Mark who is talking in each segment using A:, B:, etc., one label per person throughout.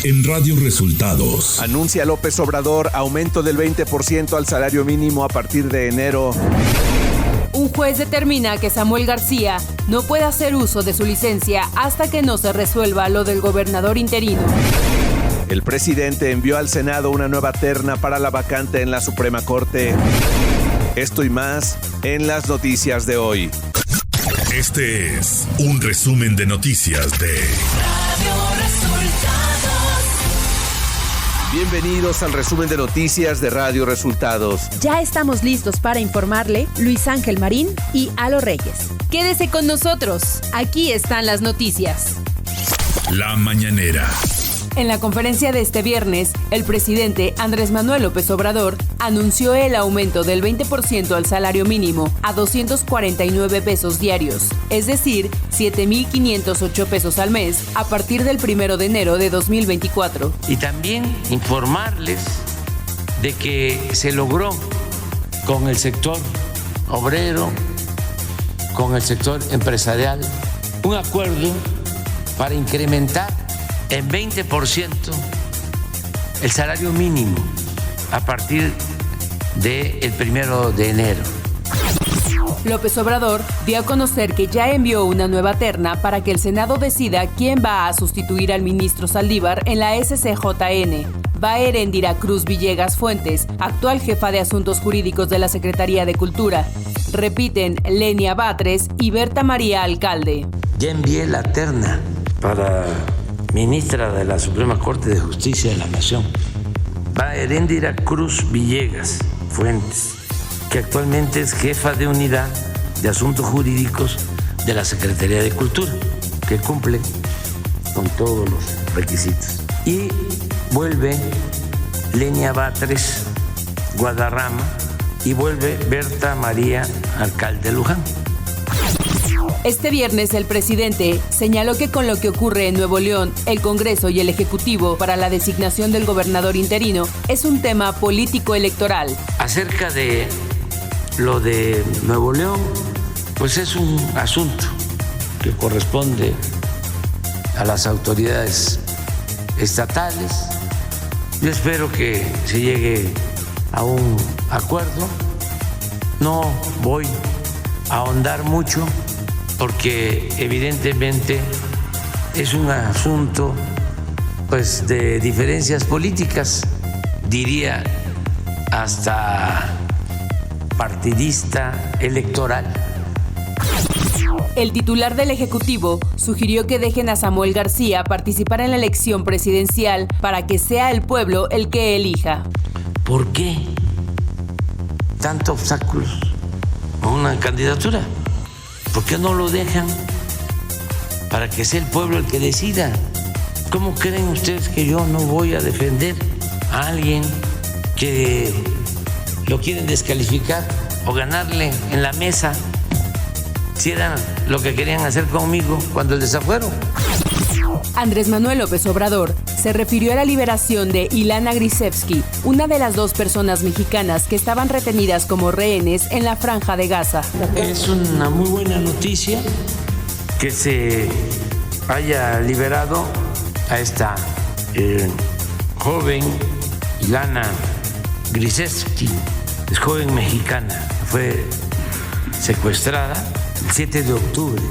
A: en Radio Resultados.
B: Anuncia López Obrador aumento del 20% al salario mínimo a partir de enero.
C: Un juez determina que Samuel García no puede hacer uso de su licencia hasta que no se resuelva lo del gobernador interino.
B: El presidente envió al Senado una nueva terna para la vacante en la Suprema Corte. Esto y más en las noticias de hoy.
A: Este es un resumen de noticias de Radio
B: Resultados. Bienvenidos al resumen de noticias de Radio Resultados.
D: Ya estamos listos para informarle Luis Ángel Marín y Alo Reyes.
C: Quédese con nosotros. Aquí están las noticias.
A: La mañanera.
C: En la conferencia de este viernes, el presidente Andrés Manuel López Obrador anunció el aumento del 20% al salario mínimo a 249 pesos diarios, es decir, 7,508 pesos al mes a partir del 1 de enero de 2024.
E: Y también informarles de que se logró con el sector obrero, con el sector empresarial, un acuerdo para incrementar en 20% el salario mínimo a partir del 1 de enero.
C: López Obrador dio a conocer que ya envió una nueva terna para que el Senado decida quién va a sustituir al ministro Saldívar en la SCJN. Va Erendira Cruz Villegas Fuentes, actual jefa de Asuntos Jurídicos de la Secretaría de Cultura. Repiten Lenia Batres y Berta María Alcalde.
E: Ya envié la terna para ministra de la Suprema Corte de Justicia de la Nación. Va Erendira Cruz Villegas Fuentes, que actualmente es jefa de unidad de asuntos jurídicos de la Secretaría de Cultura, que cumple con todos los requisitos. Y vuelve Lenia Batres Guadarrama y vuelve Berta María Alcalde Luján.
C: Este viernes el presidente señaló que con lo que ocurre en Nuevo León, el Congreso y el Ejecutivo para la designación del gobernador interino es un tema político-electoral.
E: Acerca de lo de Nuevo León, pues es un asunto que corresponde a las autoridades estatales. Yo espero que se llegue a un acuerdo. No voy a ahondar mucho, porque evidentemente es un asunto pues de diferencias políticas, diría hasta partidista electoral.
C: El titular del Ejecutivo sugirió que dejen a Samuel García participar en la elección presidencial para que sea el pueblo el que elija.
E: ¿Por qué tantos obstáculos a una candidatura? ¿Por qué no lo dejan para que sea el pueblo el que decida? ¿Cómo creen ustedes que yo no voy a defender a alguien que lo quieren descalificar o ganarle en la mesa si eran lo que querían hacer conmigo cuando el desafuero?
C: Andrés Manuel López Obrador se refirió a la liberación de Ilana Grisevsky, una de las 2 personas mexicanas que estaban retenidas como rehenes en la Franja de Gaza.
E: Es una muy buena noticia que se haya liberado a esta joven Ilana Grisevsky, es joven mexicana, fue secuestrada el 7 de octubre.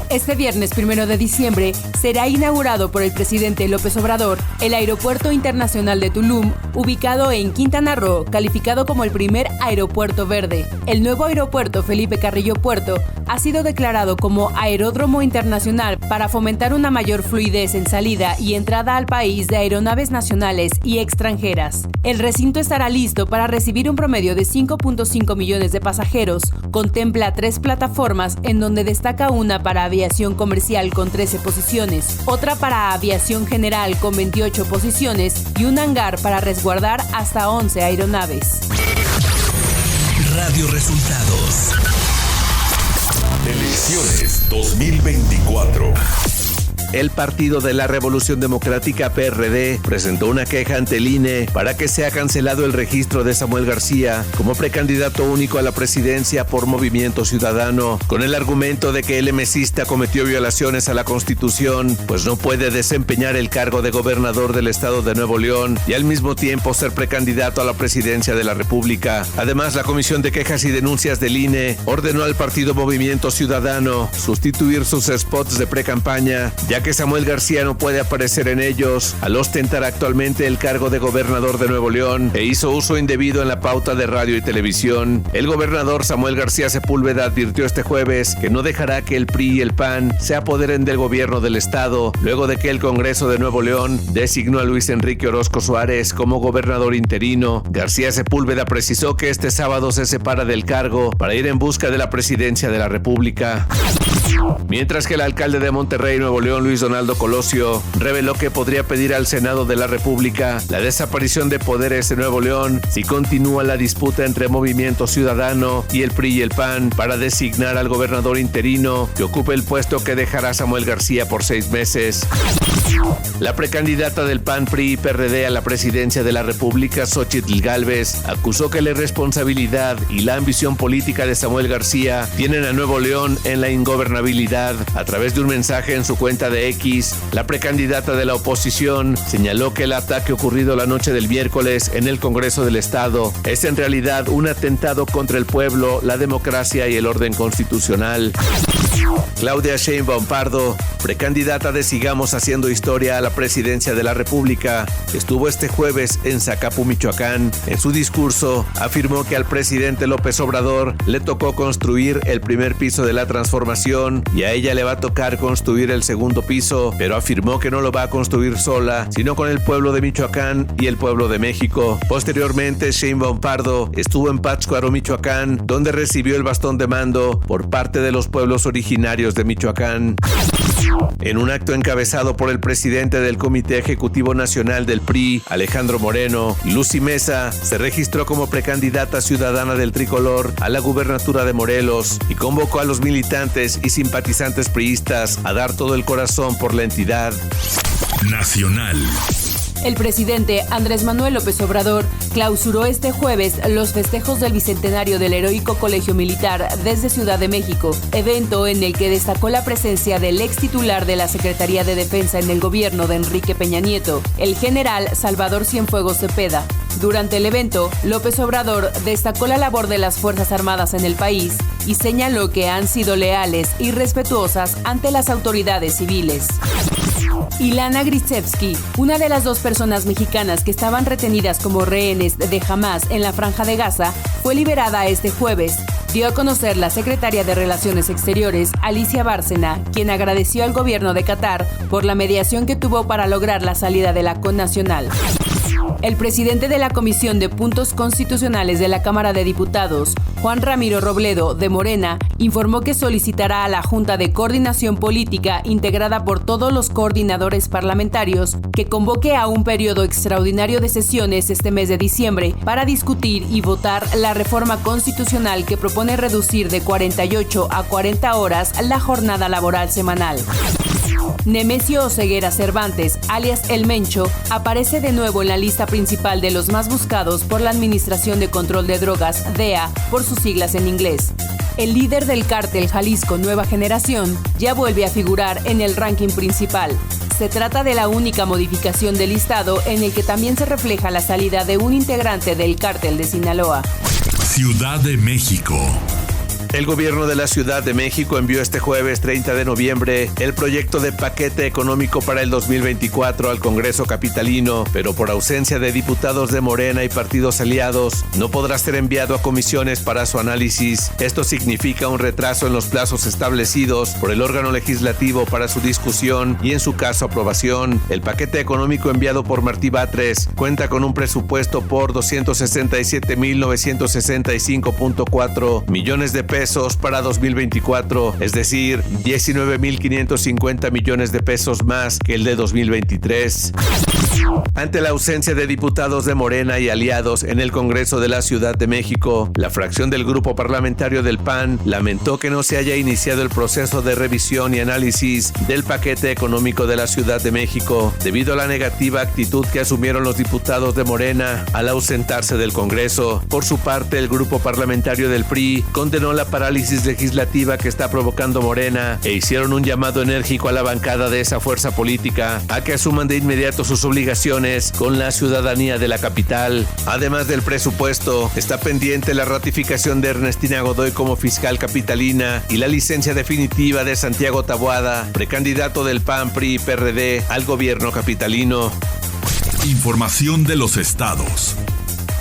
C: Este viernes 1 de diciembre será inaugurado por el presidente López Obrador el Aeropuerto Internacional de Tulum, ubicado en Quintana Roo, calificado como el primer aeropuerto verde. El nuevo aeropuerto Felipe Carrillo Puerto ha sido declarado como aeródromo internacional para fomentar una mayor fluidez en salida y entrada al país de aeronaves nacionales y extranjeras. El recinto estará listo para recibir un promedio de 5.5 millones de pasajeros. Contempla 3 plataformas, en donde destaca una para aviación comercial con 13 posiciones, otra para aviación general con 28 posiciones y un hangar para resguardar hasta 11 aeronaves.
A: Radio Resultados. Elecciones 2024.
B: el Partido de la Revolución Democrática PRD presentó una queja ante el INE para que sea cancelado el registro de Samuel García como precandidato único a la presidencia por Movimiento Ciudadano, con el argumento de que el emesista cometió violaciones a la Constitución, pues no puede desempeñar el cargo de gobernador del estado de Nuevo León y al mismo tiempo ser precandidato a la presidencia de la República. Además, la Comisión de Quejas y Denuncias del INE ordenó al partido Movimiento Ciudadano sustituir sus spots de precampaña, ya que Samuel García no puede aparecer en ellos al ostentar actualmente el cargo de gobernador de Nuevo León e hizo uso indebido en la pauta de radio y televisión. El gobernador Samuel García Sepúlveda advirtió este jueves que no dejará que el PRI y el PAN se apoderen del gobierno del estado, luego de que el Congreso de Nuevo León designó a Luis Enrique Orozco Suárez como gobernador interino. García Sepúlveda precisó que este sábado se separa del cargo para ir en busca de la presidencia de la República. Mientras que el alcalde de Monterrey, Nuevo León, Luis Donaldo Colosio, reveló que podría pedir al Senado de la República la desaparición de poderes en Nuevo León si continúa la disputa entre Movimiento Ciudadano y el PRI y el PAN para designar al gobernador interino que ocupe el puesto que dejará Samuel García por 6 meses. La precandidata del PAN, PRI y PRD a la presidencia de la República, Xóchitl Gálvez, acusó que la irresponsabilidad y la ambición política de Samuel García tienen a Nuevo León en la ingobernabilidad. A través de un mensaje en su cuenta de X, la precandidata de la oposición señaló que el ataque ocurrido la noche del miércoles en el Congreso del Estado es en realidad un atentado contra el pueblo, la democracia y el orden constitucional. Claudia Sheinbaum Pardo, precandidata de Sigamos Haciendo Historia a la presidencia de la República, estuvo este jueves en Zacapu, Michoacán. En su discurso, afirmó que al presidente López Obrador le tocó construir el primer piso de la transformación y a ella le va a tocar construir el segundo piso, pero afirmó que no lo va a construir sola, sino con el pueblo de Michoacán y el pueblo de México. Posteriormente, Sheinbaum Pardo estuvo en Pátzcuaro, Michoacán, donde recibió el bastón de mando por parte de los pueblos originarios de Michoacán. En un acto encabezado por el presidente del Comité Ejecutivo Nacional del PRI, Alejandro Moreno, Lucy Mesa se registró como precandidata ciudadana del tricolor a la gubernatura de Morelos y convocó a los militantes y simpatizantes priistas a dar todo el corazón por la entidad.
A: Nacional.
C: El presidente Andrés Manuel López Obrador clausuró este jueves los festejos del bicentenario del Heroico Colegio Militar desde Ciudad de México, evento en el que destacó la presencia del ex titular de la Secretaría de Defensa en el gobierno de Enrique Peña Nieto, el general Salvador Cienfuegos Cepeda. Durante el evento, López Obrador destacó la labor de las Fuerzas Armadas en el país y señaló que han sido leales y respetuosas ante las autoridades civiles. Ilana Grishevsky, una de las 2 personas mexicanas que estaban retenidas como rehenes de Hamás en la Franja de Gaza, fue liberada este jueves. Dio a conocer la secretaria de Relaciones Exteriores, Alicia Bárcena, quien agradeció al gobierno de Qatar por la mediación que tuvo para lograr la salida de la connacional. El presidente de la Comisión de Puntos Constitucionales de la Cámara de Diputados, Juan Ramiro Robledo, de Morena, informó que solicitará a la Junta de Coordinación Política, integrada por todos los coordinadores parlamentarios, que convoque a un periodo extraordinario de sesiones este mes de diciembre para discutir y votar la reforma constitucional que propone reducir de 48 a 40 horas la jornada laboral semanal. Nemesio Oseguera Cervantes, alias El Mencho, aparece de nuevo en la lista principal de los más buscados por la Administración de Control de Drogas, DEA, por sus siglas en inglés. El líder del cártel Jalisco Nueva Generación ya vuelve a figurar en el ranking principal. Se trata de la única modificación del listado en el que también se refleja la salida de un integrante del cártel de Sinaloa.
A: Ciudad de México.
B: El gobierno de la Ciudad de México envió este jueves 30 de noviembre el proyecto de paquete económico para el 2024 al Congreso capitalino, pero por ausencia de diputados de Morena y partidos aliados, no podrá ser enviado a comisiones para su análisis. Esto significa un retraso en los plazos establecidos por el órgano legislativo para su discusión y, en su caso, aprobación. El paquete económico enviado por Martí Batres cuenta con un presupuesto por 267,965.4 millones de pesos pesos para 2024, es decir, 19.550 millones de pesos más que el de 2023. Ante la ausencia de diputados de Morena y aliados en el Congreso de la Ciudad de México, la fracción del grupo parlamentario del PAN lamentó que no se haya iniciado el proceso de revisión y análisis del paquete económico de la Ciudad de México, debido a la negativa actitud que asumieron los diputados de Morena al ausentarse del Congreso. Por su parte, el grupo parlamentario del PRI condenó la parálisis legislativa que está provocando Morena e hicieron un llamado enérgico a la bancada de esa fuerza política a que asuman de inmediato sus obligaciones con la ciudadanía de la capital. Además del presupuesto, está pendiente la ratificación de Ernestina Godoy como fiscal capitalina y la licencia definitiva de Santiago Taboada, precandidato del PAN, PRI y PRD al gobierno capitalino.
A: Información de los estados.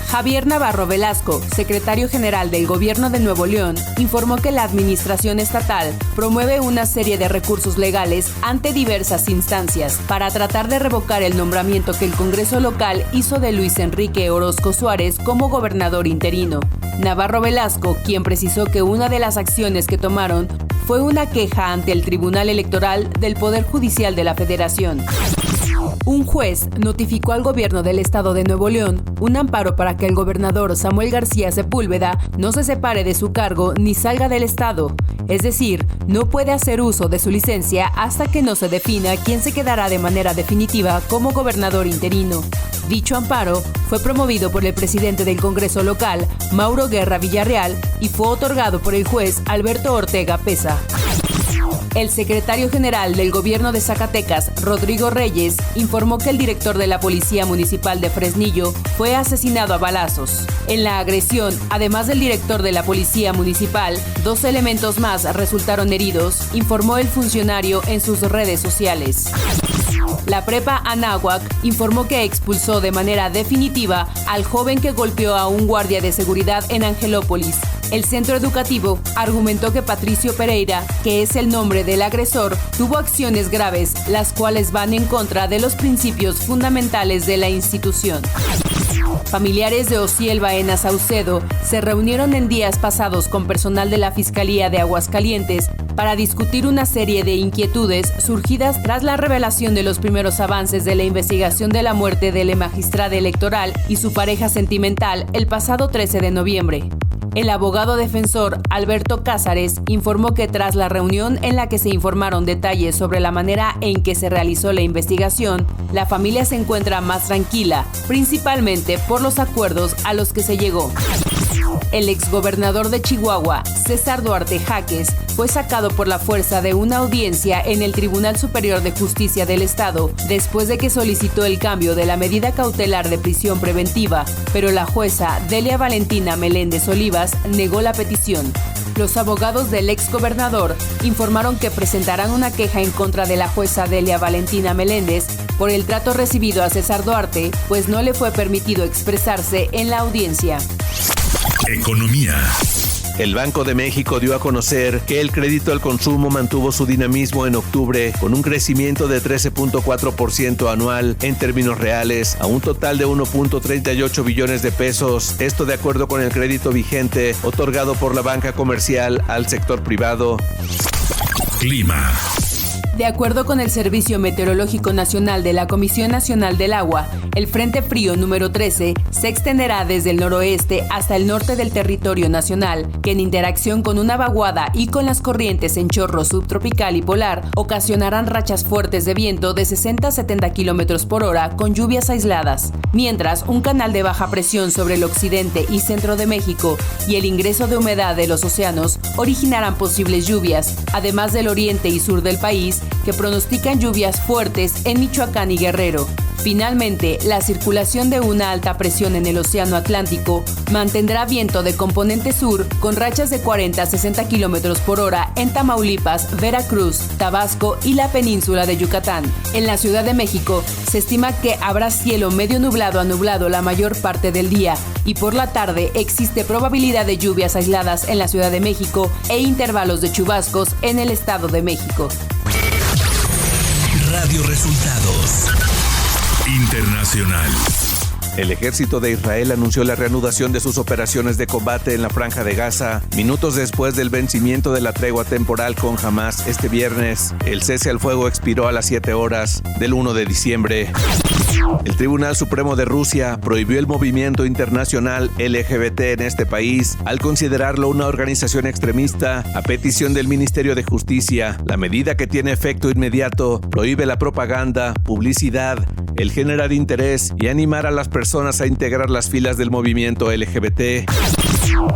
C: Javier Navarro Velasco, secretario general del Gobierno de Nuevo León, informó que la administración estatal promueve una serie de recursos legales ante diversas instancias para tratar de revocar el nombramiento que el Congreso local hizo de Luis Enrique Orozco Suárez como gobernador interino. Navarro Velasco, quien precisó que una de las acciones que tomaron fue una queja ante el Tribunal Electoral del Poder Judicial de la Federación. Un juez notificó al gobierno del estado de Nuevo León un amparo para que el gobernador Samuel García Sepúlveda no se separe de su cargo ni salga del estado. Es decir, no puede hacer uso de su licencia hasta que no se defina quién se quedará de manera definitiva como gobernador interino. Dicho amparo fue promovido por el presidente del Congreso local, Mauro Guerra Villarreal, y fue otorgado por el juez Alberto Ortega Pesa. El secretario general del gobierno de Zacatecas, Rodrigo Reyes, informó que el director de la Policía Municipal de Fresnillo fue asesinado a balazos. En la agresión, además del director de la Policía Municipal, 2 elementos más resultaron heridos, informó el funcionario en sus redes sociales. La prepa Anáhuac informó que expulsó de manera definitiva al joven que golpeó a un guardia de seguridad en Angelópolis. El centro educativo argumentó que Patricio Pereira, que es el nombre del agresor, tuvo acciones graves, las cuales van en contra de los principios fundamentales de la institución. Familiares de Osiel Baena Saucedo se reunieron en días pasados con personal de la Fiscalía de Aguascalientes para discutir una serie de inquietudes surgidas tras la revelación de los primeros avances de la investigación de la muerte de la magistrada electoral y su pareja sentimental el pasado 13 de noviembre. El abogado defensor Alberto Cázares informó que tras la reunión en la que se informaron detalles sobre la manera en que se realizó la investigación, la familia se encuentra más tranquila, principalmente por los acuerdos a los que se llegó. El exgobernador de Chihuahua, César Duarte Jaques, fue sacado por la fuerza de una audiencia en el Tribunal Superior de Justicia del Estado después de que solicitó el cambio de la medida cautelar de prisión preventiva, pero la jueza Delia Valentina Meléndez Olivas negó la petición. Los abogados del exgobernador informaron que presentarán una queja en contra de la jueza Delia Valentina Meléndez por el trato recibido a César Duarte, pues no le fue permitido expresarse en la audiencia.
A: Economía.
B: El Banco de México dio a conocer que el crédito al consumo mantuvo su dinamismo en octubre con un crecimiento de 13.4% anual en términos reales a un total de 1.38 billones de pesos, esto de acuerdo con el crédito vigente otorgado por la banca comercial al sector privado.
A: Clima.
C: De acuerdo con el Servicio Meteorológico Nacional de la Comisión Nacional del Agua, el Frente Frío número 13 se extenderá desde el noroeste hasta el norte del territorio nacional, que en interacción con una vaguada y con las corrientes en chorro subtropical y polar, ocasionarán rachas fuertes de viento de 60 a 70 kilómetros por hora con lluvias aisladas, mientras un canal de baja presión sobre el occidente y centro de México y el ingreso de humedad de los océanos originarán posibles lluvias, además del oriente y sur del país, que pronostican lluvias fuertes en Michoacán y Guerrero. Finalmente, la circulación de una alta presión en el Océano Atlántico mantendrá viento de componente sur con rachas de 40 a 60 kilómetros por hora en Tamaulipas, Veracruz, Tabasco y la península de Yucatán. En la Ciudad de México, se estima que habrá cielo medio nublado a nublado la mayor parte del día y por la tarde existe probabilidad de lluvias aisladas en la Ciudad de México e intervalos de chubascos en el Estado de México.
A: Radio Resultados Internacional.
B: El ejército de Israel anunció la reanudación de sus operaciones de combate en la Franja de Gaza, minutos después del vencimiento de la tregua temporal con Hamás este viernes. El cese al fuego expiró a las 7 horas del 1 de diciembre. El Tribunal Supremo de Rusia prohibió el movimiento internacional LGBT en este país al considerarlo una organización extremista a petición del Ministerio de Justicia. La medida, que tiene efecto inmediato, prohíbe la propaganda, publicidad, el generar interés y animar a las personas a integrar las filas del movimiento LGBT.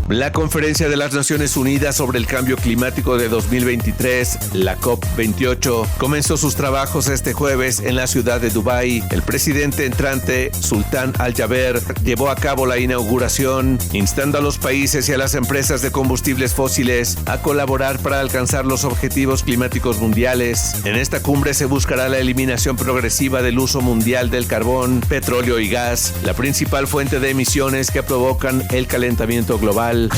B: La Conferencia de las Naciones Unidas sobre el Cambio Climático de 2023, la COP28, comenzó sus trabajos este jueves en la ciudad de Dubái. El presidente entrante, Sultan Al-Jaber, llevó a cabo la inauguración, instando a los países y a las empresas de combustibles fósiles a colaborar para alcanzar los objetivos climáticos mundiales. En esta cumbre se buscará la eliminación progresiva del uso mundial del carbón, petróleo y gas, la principal fuente de emisiones que provocan el calentamiento global.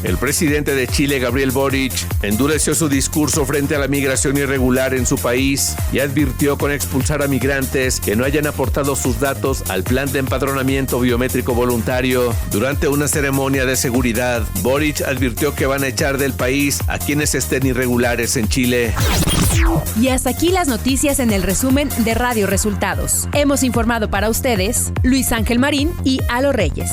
B: El presidente de Chile, Gabriel Boric, endureció su discurso frente a la migración irregular en su país y advirtió con expulsar a migrantes que no hayan aportado sus datos al plan de empadronamiento biométrico voluntario. Durante una ceremonia de seguridad, Boric advirtió que van a echar del país a quienes estén irregulares en Chile.
D: Y hasta aquí las noticias en el resumen de Radio Resultados. Hemos informado para ustedes Luis Ángel Marín y Alo Reyes.